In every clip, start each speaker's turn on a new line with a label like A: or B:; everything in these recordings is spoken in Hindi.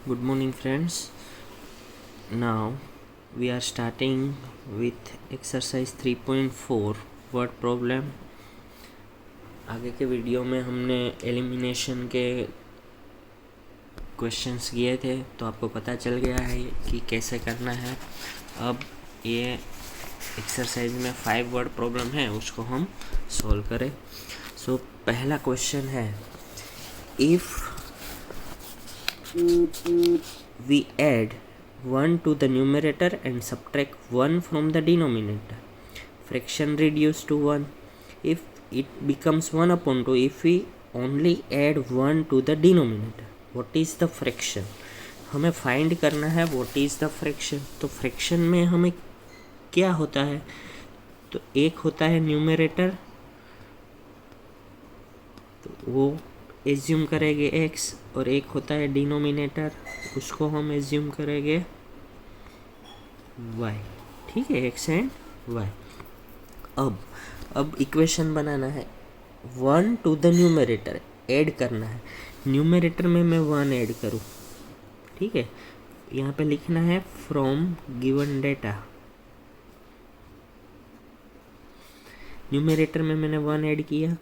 A: Good morning, friends. Now we are starting with exercise 3.4 word problem. आगे के वीडियो में हमने एलिमिनेशन के क्वेश्चंस किए थे, तो आपको पता चल गया है कि कैसे करना है। अब ये एक्सरसाइज में 5 वर्ड प्रॉब्लम है, उसको हम सॉल्व करें। सो पहला क्वेश्चन है, if we add 1 to the numerator and subtract 1 from the denominator, fraction reduced to 1. If it becomes 1 upon 2 if we only add 1 to the denominator, what is the fraction? हमें फाइंड करना है what is the fraction। तो फ्रैक्शन में हमें क्या होता है, तो एक होता है न्यूमरेटर, तो वो एज्यूम करेंगे x, और एक होता है डिनोमिनेटर, उसको हम एज्यूम करेंगे y। ठीक है, x एंड y। अब इक्वेशन बनाना है, 1 टू द न्यूमरेटर ऐड करना है। न्यूमरेटर में मैं 1 ऐड करूँ, ठीक है। यहाँ पे लिखना है फ्रॉम गिवन डेटा। न्यूमरेटर में मैंने 1 ऐड किया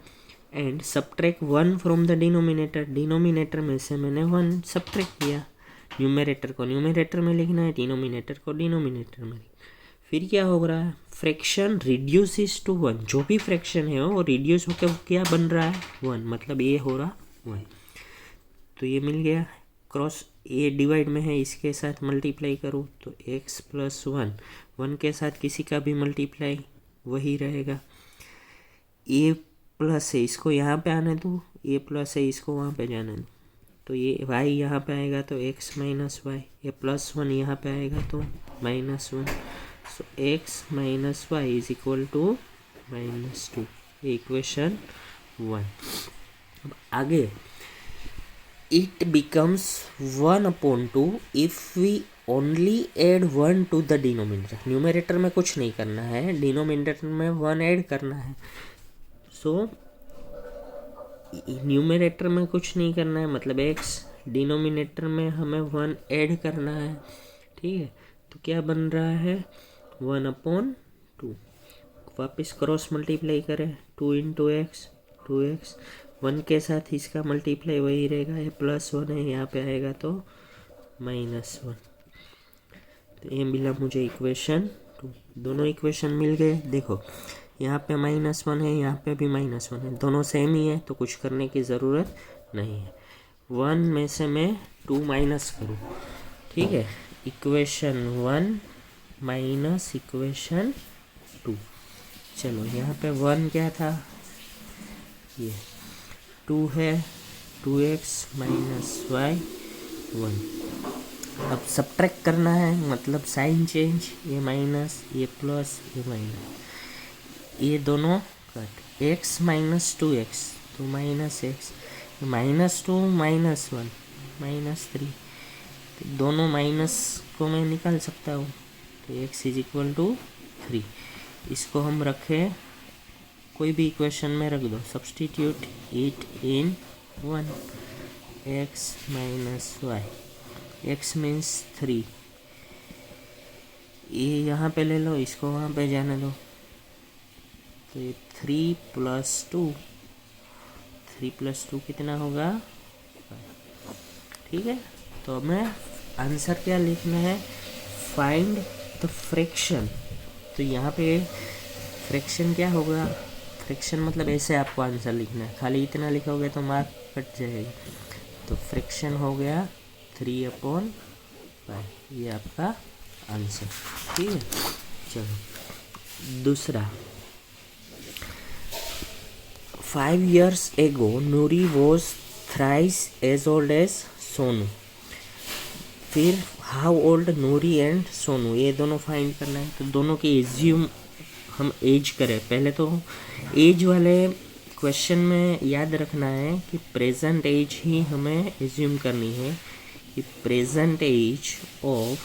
A: and subtract 1 from the denominator. Denominator में से मैंने 1 सब्ट्रैक्ट किया। न्यूमरेटर को न्यूमरेटर में लिखना है, डिनोमिनेटर को डिनोमिनेटर में। फिर क्या हो रहा है, फ्रैक्शन रिड्यूसिस टू 1। जो भी फ्रैक्शन है वो रिड्यूस होकर क्या बन रहा है, 1, मतलब ये हो रहा 1। तो ये मिल गया, क्रॉस ये डिवाइड में है, इसके साथ मल्टीप्लाई करूँ तो x प्लस 1 के साथ किसी का भी मल्टीप्लाई वही रहेगा। ये प्लस है, इसको यहाँ पे आने दो, ये प्लस है, इसको वहाँ पे जाने दो, तो ये y यहाँ पे आएगा तो x माइनस वाई, ये प्लस 1 यहाँ पे आएगा तो minus 1। So x minus y is equal to -2, equation 1। अब आगे, it becomes 1 upon 2 if we only add 1 to the denominator. Numerator में कुछ नहीं करना है, डिनोमिनेटर में 1 ऐड करना है। सो न्यूमरेटर में कुछ नहीं करना है, मतलब x, डिनोमिनेटर में हमें 1 ऐड करना है, ठीक है। तो क्या बन रहा है, 1 अपॉन 2। वापस क्रॉस मल्टीप्लाई करें, 2 इंटू एक्स, 2x, 1 के साथ इसका मल्टीप्लाई वही रहेगा, ये प्लस 1 है, यहाँ पे आएगा तो -1। तो ये मिला मुझे इक्वेशन 2। दोनों इक्वेशन मिल गए। देखो यहाँ पे -1 है, यहाँ पे भी -1 है, दोनों सेम ही है, तो कुछ करने की ज़रूरत नहीं है। 1 में से मैं 2 माइनस करूँ, ठीक है। Equation 1 minus equation 2। चलो यहाँ पे 1 क्या था, ये 2 है, 2x माइनस वाई 1। अब सब्ट्रैक्ट करना है, मतलब साइन चेंज, ये माइनस, ये प्लस, ये माइनस, ये दोनों कट, x माइनस 2x तो माइनस x, -2 -1 -3, तो दोनों माइनस को मैं निकाल सकता हूँ, तो x इज इक्वल टू 3। इसको हम रखें, कोई भी इक्वेशन में रख दो, substitute it in 1, x minus y, x means 3, ये यहाँ पे ले लो, इसको वहाँ पे जाने दो, तो ये 3 + 2, 3 + 2 कितना होगा, 5। ठीक है। तो हमें आंसर क्या लिखना है, फाइंड द फ्रैक्शन। तो यहाँ पे फ्रैक्शन क्या होगा, फ्रैक्शन मतलब ऐसे आपको आंसर लिखना है, खाली इतना लिखोगे तो मार्क कट जाएगा। तो फ्रैक्शन हो गया 3/5, ये आपका आंसर, ठीक है। चलो दूसरा, 5 years ago, Nuri was thrice as old as Sonu. फिर how old Noori and Sonu, ये दोनों फाइंड करना है। तो दोनों की एज्यूम हम एज करें। पहले तो एज वाले क्वेश्चन में याद रखना है कि प्रेजेंट एज ही हमें एज्यूम करनी है, कि प्रेजेंट एज ऑफ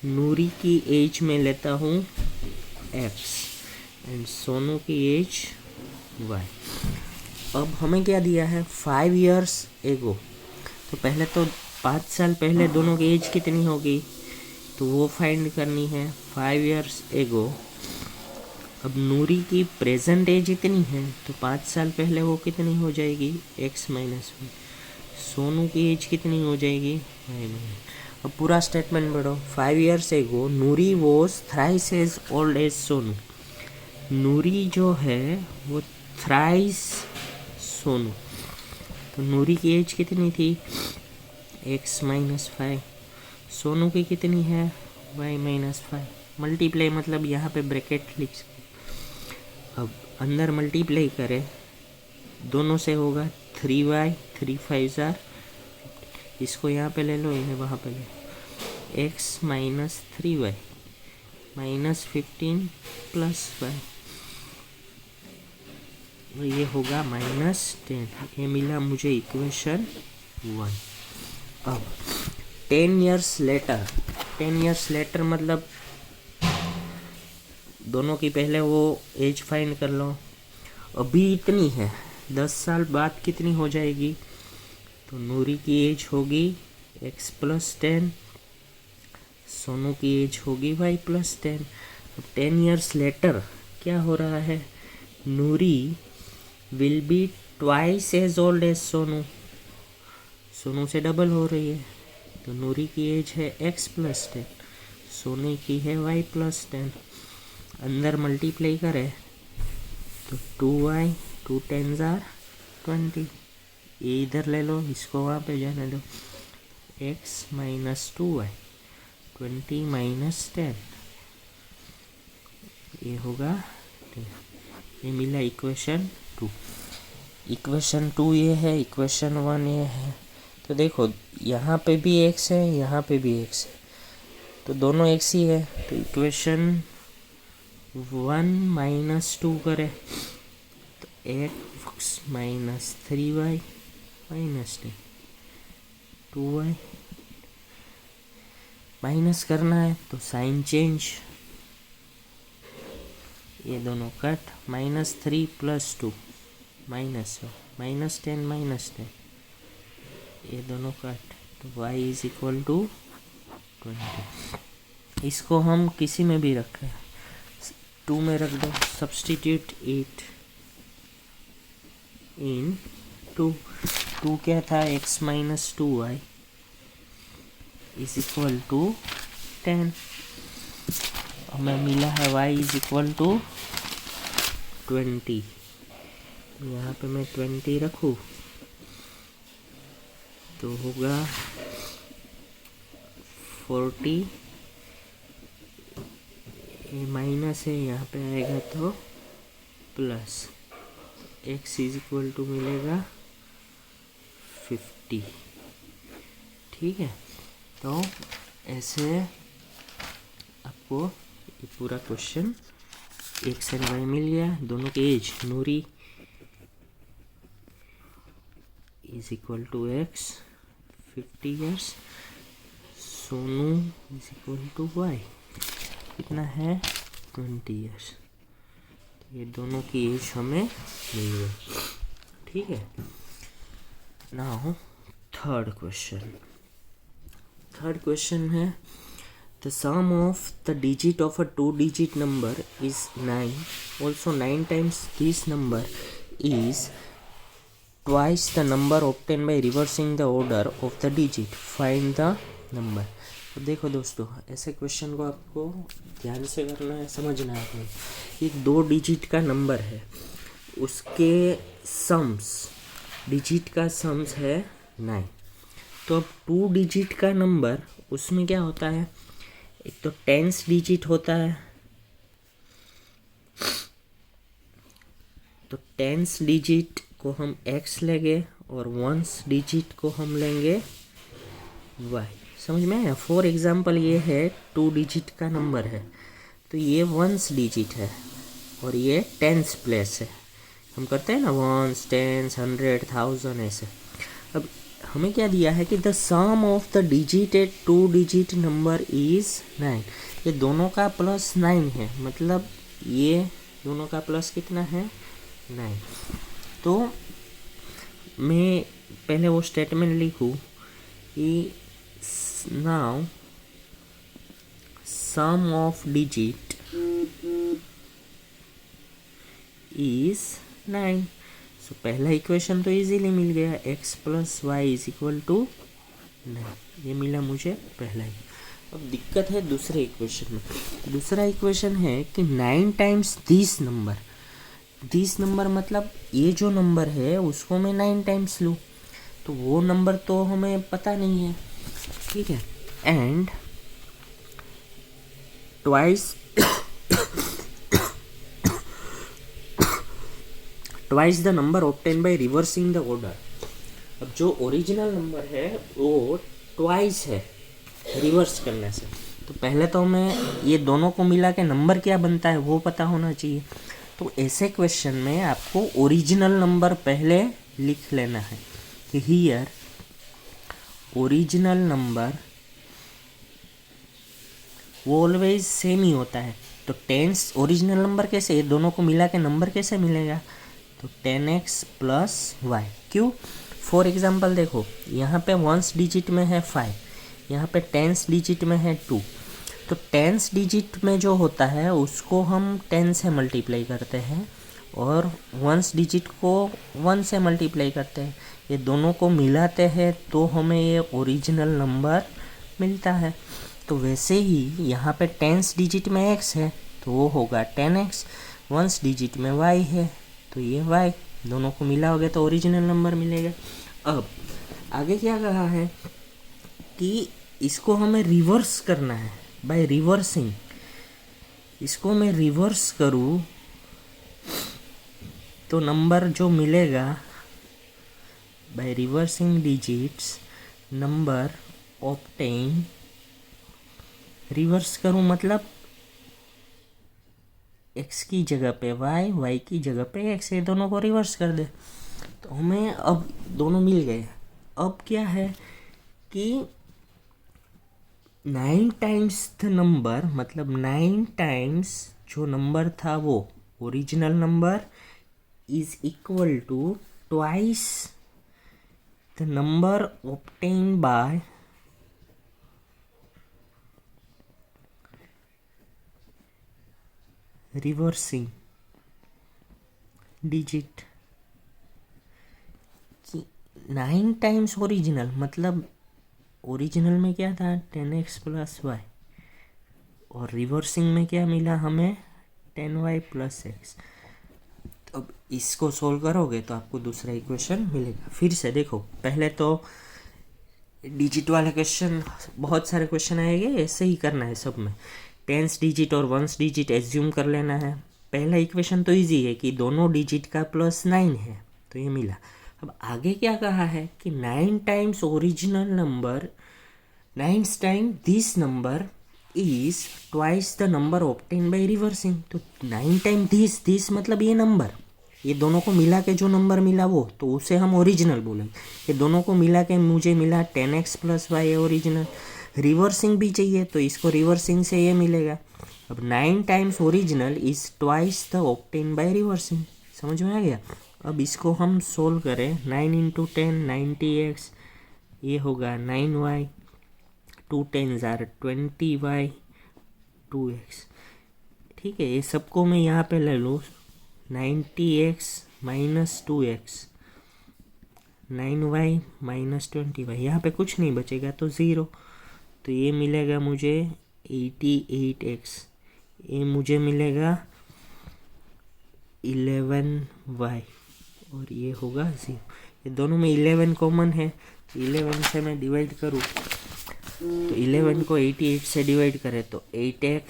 A: नूरी की एज में लेता हूँ x एंड सोनू की एज y। अब हमें क्या दिया है, 5 years एगो, तो पहले तो 5 साल पहले दोनों की एज कितनी होगी, तो वो फाइंड करनी है 5 years एगो। अब नूरी की प्रेजेंट एज इतनी है, तो 5 साल पहले वो कितनी हो जाएगी, x माइनस 1। सोनू की एज कितनी हो जाएगी, अब पूरा स्टेटमेंट पढ़ो। 5 years ago Noori was thrice as old as Sonu. Noori जो है वो थ्राइस सोनू, तो नूरी की एज कितनी थी, x माइनस 5। सोनू की कितनी है, y माइनस 5। मल्टीप्लाई मतलब यहाँ पे ब्रैकेट लिख सकते। अब अंदर मल्टीप्लाई करें, दोनों से होगा 3y, 3 5 जार, इसको यहाँ पे ले लो, ये वहाँ पे ले, x minus 3y minus 15 plus y, ये होगा -10। ये मिला मुझे इक्वेशन 1। अब 10 years लेटर, 10 years लेटर मतलब दोनों की पहले वो एज फाइंड कर लो। अभी इतनी है, 10 साल बाद कितनी हो जाएगी, तो नूरी की एज होगी x प्लस 10, सोनू की एज होगी y प्लस 10। अब 10 years लेटर क्या हो रहा है, Noori will be twice as old as Sonu, Sonu से डबल हो रही है, तो नूरी की एज है x प्लस 10, सोनू की है y प्लस 10। अंदर मल्टीप्लाई करें तो 2y 2 10s are 20, ये इधर ले लो, इसको वहाँ पे जाने दो, x माइनस 2y 20 माइनस 10, ये होगा 10। ये मिला इक्वेशन 2। इक्वेशन 2 ये है, इक्वेशन 1 ये है। तो देखो यहाँ पे भी x है, यहाँ पे भी x है, तो दोनों x ही है, तो इक्वेशन 1 माइनस 2 करें तो x minus 3y minus 10, 2y minus करना है तो साइन चेंज, ये दोनों कट, -3 प्लस 2 माइनस -10 माइनस 10, ये दोनों कट, तो y इज इक्वल टू 20। इसको हम किसी में भी रखें, 2 में रख दो, सब्सटीट्यूट 8 इन 2, 2 क्या था, x minus 2y is equal to 10। हमें मिला है y इज इक्वल टू 20। यहाँ पे मैं 20 रखूँ तो होगा 40, ये माइनस है, यहाँ पे आएगा तो plus, x is equal to मिलेगा 50। ठीक है, तो ऐसे आपको ये पूरा क्वेश्चन x एंड y मिल गया। दोनों की age, Noori is equal to x 50 years, Sonu is equal to y कितना है 20 years। तो ये दोनों की एज हमें मिल गई। ठीक है, नाउ थर्ड क्वेश्चन है the sum of the digit of a 2-digit number is 9, also 9 times this number is twice the number obtained by reversing the order of the digit, find the number। तो देखो दोस्तों, ऐसे क्वेश्चन को आपको ध्यान से करना है, समझना है आपने। एक 2 डिजिट का नंबर है, उसके सम्स, डिजिट का सम्स है 9। तो अब 2 डिजिट का नंबर, उसमें क्या होता है, एक तो टेंस डिजिट होता है, तो टेंस डिजिट को हम x लेंगे और वंस डिजिट को हम लेंगे y। समझ में आया। फॉर एग्जांपल ये है 2 डिजिट का नंबर है, तो ये वंस डिजिट है और ये टेंस प्लेस है। हम करते हैं ना वंस, टेंस, 100, 1000 ऐसे। अब हमें क्या दिया है कि the sum of the digit at 2 digit number is 9। ये दोनों का प्लस 9 है, मतलब ये दोनों का प्लस कितना है 9। तो मैं पहले वो स्टेटमेंट लिखूँ now sum of digit is 9। So पहला इक्वेशन तो इजीली मिल गया, x plus y is equal to 9, ये मिला मुझे पहला ही। अब दिक्कत है दूसरे इक्वेशन में। दूसरा इक्वेशन है कि 9 टाइम्स दिस नंबर मतलब ये जो नंबर है उसको मैं 9 टाइम्स लूँ, तो वो नंबर तो हमें पता नहीं है, ठीक है। And twice the number obtain by reversing the order. अब जो ओरिजिनल नंबर है वो ट्वाइस है रिवर्स करने से, तो पहले तो हमें ये दोनों को मिला के नंबर क्या बनता है वो पता होना चाहिए। तो ऐसे क्वेश्चन में आपको ओरिजिनल नंबर पहले लिख लेना है कि हियर ओरिजिनल नंबर वो ऑलवेज सेम ही होता है। तो टेंस ओरिजिनल नंबर कैसे, ये दोनों को मिला के नंबर कैसे मिलेगा, तो 10x प्लस वाई। क्यों, फॉर एग्जाम्पल देखो यहाँ पे वंस डिजिट में है 5, यहाँ पे टेंस डिजिट में है 2। तो टेंस डिजिट में जो होता है उसको हम 10 से मल्टीप्लाई करते हैं और वंस डिजिट को 1 से मल्टीप्लाई करते हैं, ये दोनों को मिलाते हैं तो हमें ये ओरिजिनल नंबर मिलता है। तो वैसे ही यहाँ पे टेंस डिजिट में x है तो वो होगा 10x, वंस डिजिट में y है तो ये y, दोनों को मिलाओगे तो ओरिजिनल नंबर मिलेगा। अब आगे क्या कहा है कि इसको हमें रिवर्स करना है बाय रिवर्सिंग। इसको मैं रिवर्स करूँ तो नंबर जो मिलेगा by reversing digits, number obtain, reverse करूँ मतलब x की जगह पे y, y की जगह पे x, ये दोनों को रिवर्स कर दे तो हमें अब दोनों मिल गए। अब क्या है कि 9 टाइम्स द नंबर मतलब 9 टाइम्स जो नंबर था वो original number is equal to twice the number obtain by reversing digit. 9 times original मतलब ओरिजिनल में क्या था 10x प्लस वाई और रिवर्सिंग में क्या मिला हमें 10y प्लस एक्स। अब इसको सोल्व करोगे तो आपको दूसरा इक्वेशन मिलेगा। फिर से देखो, पहले तो डिजिट वाले क्वेश्चन, बहुत सारे क्वेश्चन आएंगे, ऐसे ही करना है सब में। टेंस डिजिट और वंस डिजिट एज्यूम कर लेना है। पहला इक्वेशन तो इजी है कि दोनों डिजिट का प्लस 9 है तो ये मिला। अब आगे क्या कहा है कि 9 times original number, 9 time this number is twice the number obtain by reversing. तो 9 टाइम दिस मतलब ये नंबर, ये दोनों को मिला के जो नंबर मिला वो, तो उसे हम ओरिजिनल बोलेंगे। ये दोनों को मिला के मुझे मिला 10x plus Y original. Reversing भी चाहिए तो इसको रिवर्सिंग से ये मिलेगा। अब 9 times original is twice the obtain by reversing. समझ में आ गया। अब इसको हम सोल्व करें, 9 इंटू 10 90x, ये होगा 9y, 2 10s are 20y 2x। ठीक है, ये सबको मैं यहाँ पे ले लूँ 90x minus 2x, 9y minus 20y, यहाँ पे कुछ नहीं बचेगा तो 0। तो ये मिलेगा मुझे 88x, ये मुझे मिलेगा 11y और ये होगा 0। ये दोनों में 11 कॉमन है, 11 से मैं डिवाइड करूँ तो 11 को 88 से डिवाइड करें तो 8x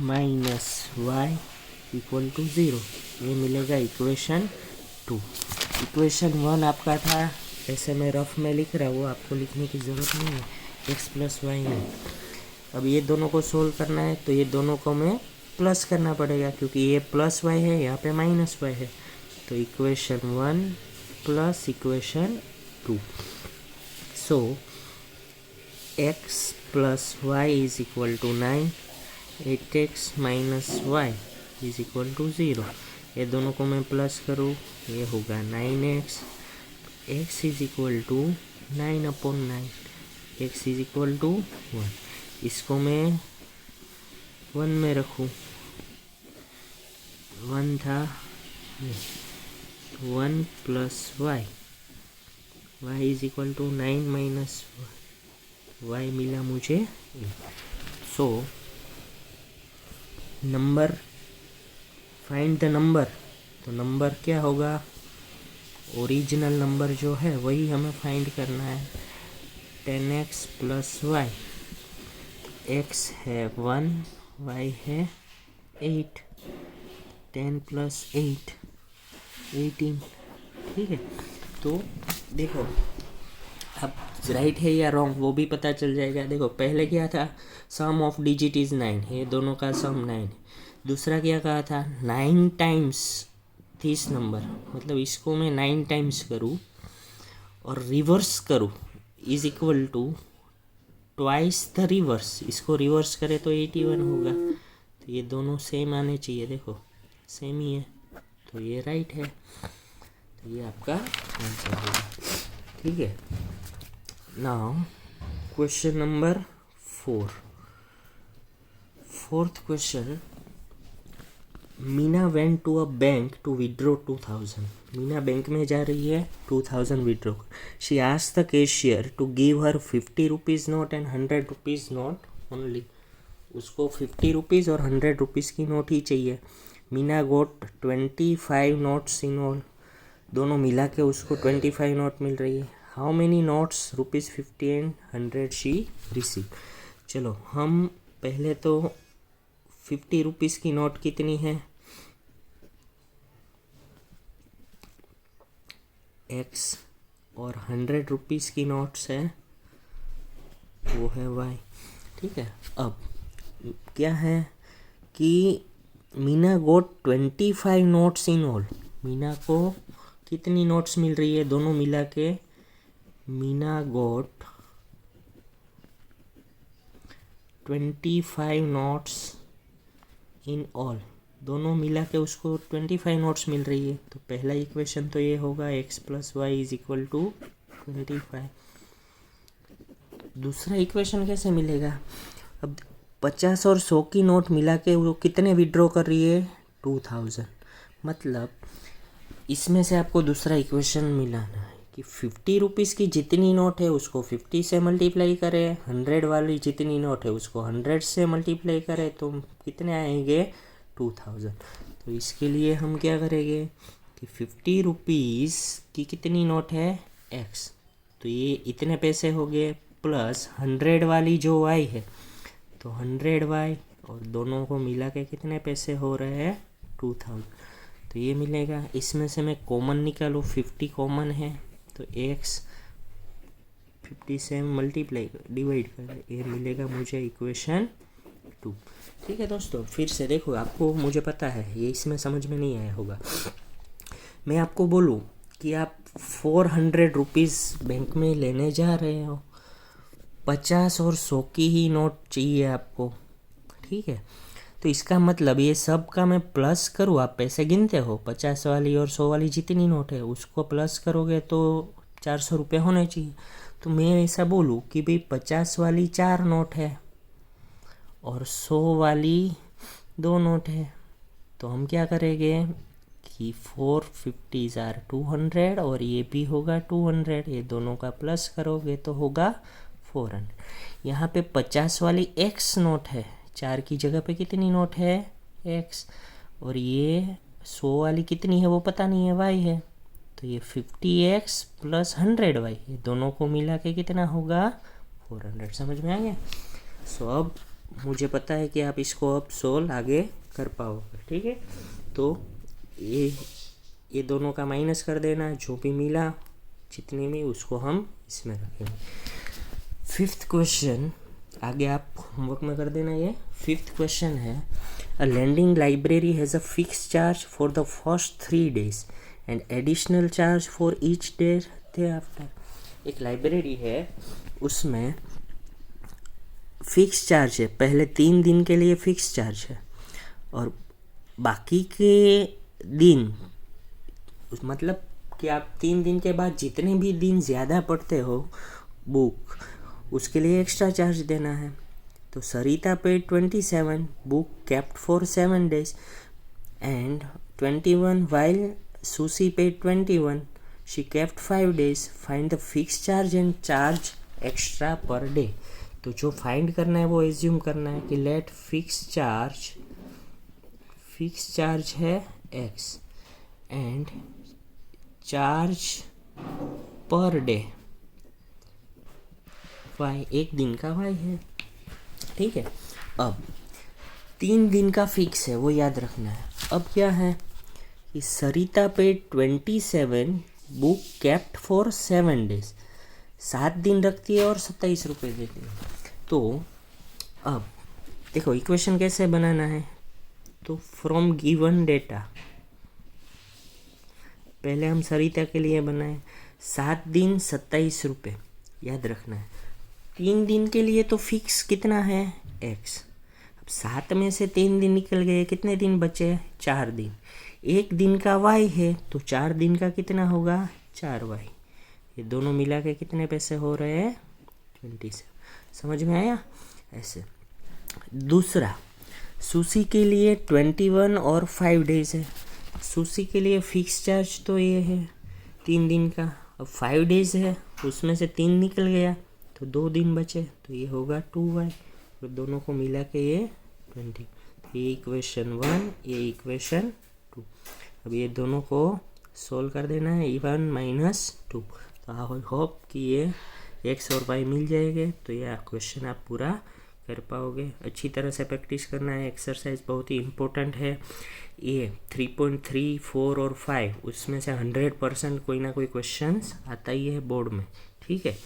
A: minus Y equal to 0। ये मिलेगा इक्वेशन 2। इक्वेशन 1 आपका था, ऐसे मैं रफ में लिख रहा हूँ, आपको लिखने की ज़रूरत नहीं है, x प्लस वाई में। अब ये दोनों को सोल्व करना है तो ये दोनों को मैं प्लस करना पड़ेगा क्योंकि ये प्लस वाई है, यहाँ पे माइनस वाई है। तो equation 1 plus equation 2, so x plus y is equal to 9, 8x minus y is equal to 0। ये दोनों को मैं प्लस करूँ, ये होगा 9x, x is equal to 9/9 x is equal to 1। इसको मैं 1 में रखूँ, 1 था, 1 plus y is equal to 9 minus y मिला मुझे। So number, find the number, तो नंबर क्या होगा, ओरिजिनल नंबर जो है वही हमें फाइंड करना है। 10x प्लस वाई, x है 1, y है 8, 10 प्लस 8 18। ठीक है, तो देखो अब राइट है या रॉन्ग वो भी पता चल जाएगा। देखो पहले क्या था, सम ऑफ डिजिट इज 9, ये दोनों का सम 9 है। दूसरा क्या कहा था, 9 टाइम्स दिस नंबर, मतलब इसको मैं 9 टाइम्स करूँ और रिवर्स करूँ is equal to twice the reverse. इसको रिवर्स करें तो 81 होगा। तो ये दोनों सेम आने चाहिए, देखो सेम ही है, तो ये राइट है। तो ये आपका आंसर होगा। ठीक है, now question number 4, fourth question. Meena went to a bank to withdraw 2000। Meena bank में जा रही है 2000 withdraw. She asked the cashier to give her 50 rupees note and 100 rupees note only. उसको 50 रुपीज़ और 100 रुपीज़ की नोट ही चाहिए। मीना गोट 25 नोट्स इन ऑल, दोनों मिला के उसको 25 नोट मिल रही है। How many notes ₹50 and 100 she receive. चलो हम पहले तो 50 रुपीज़ की नोट कितनी है, x, और 100 रुपीज़ की नोट्स है वो है y। ठीक है, अब क्या है कि मीना गोट 25 नोट्स इन ऑल। मीना को कितनी नोट्स मिल रही है दोनों मिला के, मीना गोट 25 नोट्स इन ऑल, दोनों मिला के उसको 25 नोट्स मिल रही है। तो पहला इक्वेशन तो ये होगा x plus y is equal to 25। दूसरा इक्वेशन कैसे मिलेगा, अब 50 और 100 की नोट मिला के वो कितने विड्रॉ कर रही है, 2000। मतलब इसमें से आपको दूसरा इक्वेशन मिलाना है कि 50 रुपीज़ की जितनी नोट है उसको 50 से मल्टीप्लाई करें, 100 वाली जितनी नोट है उसको 100 से मल्टीप्लाई करें, तो कितने आएंगे, 2000। तो इसके लिए हम क्या करेंगे कि 50 रुपीज़ की कितनी नोट है, x, तो ये इतने पैसे हो गए, प्लस 100 वाली जो y है तो 100y, और दोनों को मिला के कितने पैसे हो रहे हैं, 2000। तो ये मिलेगा। इसमें से मैं कॉमन निकालूँ, 50 कॉमन है तो x 50 से मल्टीप्लाई डिवाइड कर, ये मिलेगा मुझे इक्वेशन 2। ठीक है दोस्तों, फिर से देखो, आपको मुझे पता है ये इसमें समझ में नहीं आया होगा। मैं आपको बोलूँ कि आप 400 रुपीज़ बैंक में लेने जा रहे हो, 50 और 100 की ही नोट चाहिए आपको। ठीक है, तो इसका मतलब ये सब का मैं प्लस करूँ, आप पैसे गिनते हो, 50 वाली और 100 वाली जितनी नोट है उसको प्लस करोगे तो 400 रुपये होने चाहिए। तो मैं ऐसा बोलूँ कि भाई 50 वाली 4 नोट है और 100 वाली 2 नोट है, तो हम क्या करेंगे कि 450 आर 200 और ये भी होगा 200, ये दोनों का प्लस करोगे तो होगा 400। यहाँ पे 50 वाली x नोट है, 4 की जगह पे कितनी नोट है, x, और ये 100 वाली कितनी है वो पता नहीं है, y है, तो ये 50x प्लस 100y, ये दोनों को मिला के कितना होगा, 400। समझ में आ गया। सो अब मुझे पता है कि आप इसको अब सोल्व आगे कर पाओगे। ठीक है, तो ये दोनों का माइनस कर देना, जो भी मिला जितने में उसको हम इसमें रखेंगे। फिफ्थ क्वेश्चन आगे आप होमवर्क में कर देना। ये फिफ्थ क्वेश्चन है, a lending library has a fix charge for the first 3 days and additional charge for each day thereafter. एक लाइब्रेरी है, उसमें फिक्स चार्ज है, पहले 3 दिन के लिए फिक्स चार्ज है और बाकी के दिन मतलब कि आप 3 दिन के बाद जितने भी दिन ज़्यादा पढ़ते हो बुक, उसके लिए एक्स्ट्रा चार्ज देना है। तो Sarita paid 27, book kept for 7 days and 21 while Susie paid 21, she kept 5 days. Find the fixed charge and charge extra per day. तो जो फाइंड करना है वो एज्यूम करना है कि लेट फिक्स चार्ज है x and charge per day y, एक दिन का y है, ठीक है। अब 3 दिन का फिक्स है, वो याद रखना है। अब क्या है कि Sarita paid 27, book kept for 7 days, 7 दिन रखती है और 27 रुपये देती है। तो अब देखो इक्वेशन कैसे बनाना है। तो फ्रॉम गिवन डेटा पहले हम सरिता के लिए बनाए 7 दिन 27 रुपये, याद रखना है। 3 दिन के लिए तो फिक्स कितना है x। अब 7 में से 3 दिन निकल गए, कितने दिन बचे? 4 दिन। 1 दिन का y है तो 4 दिन का कितना होगा? 4y। ये दोनों मिला के कितने पैसे हो रहे हैं? 27। समझ में आया? ऐसे। दूसरा, सुसी के लिए 21 और 5 days है। सुसी के लिए फिक्स चार्ज तो ये है 3 दिन का। अब 5 days है, उसमें से 3 निकल गया तो 2 दिन बचे, तो ये होगा 2y। और दोनों को मिला के ये 20। ये इक्वेशन 1, ये इक्वेशन 2। अब ये दोनों को सोल्व कर देना है, 1 - 2। तो आई होप कि ये x और y मिल जाएंगे, तो ये क्वेश्चन आप पूरा कर पाओगे। अच्छी तरह से प्रैक्टिस करना है, एक्सरसाइज बहुत ही इम्पोर्टेंट है। ये 3.3, 4 और 5 उसमें से 100% कोई ना कोई क्वेश्चन आता ही है बोर्ड में, ठीक है।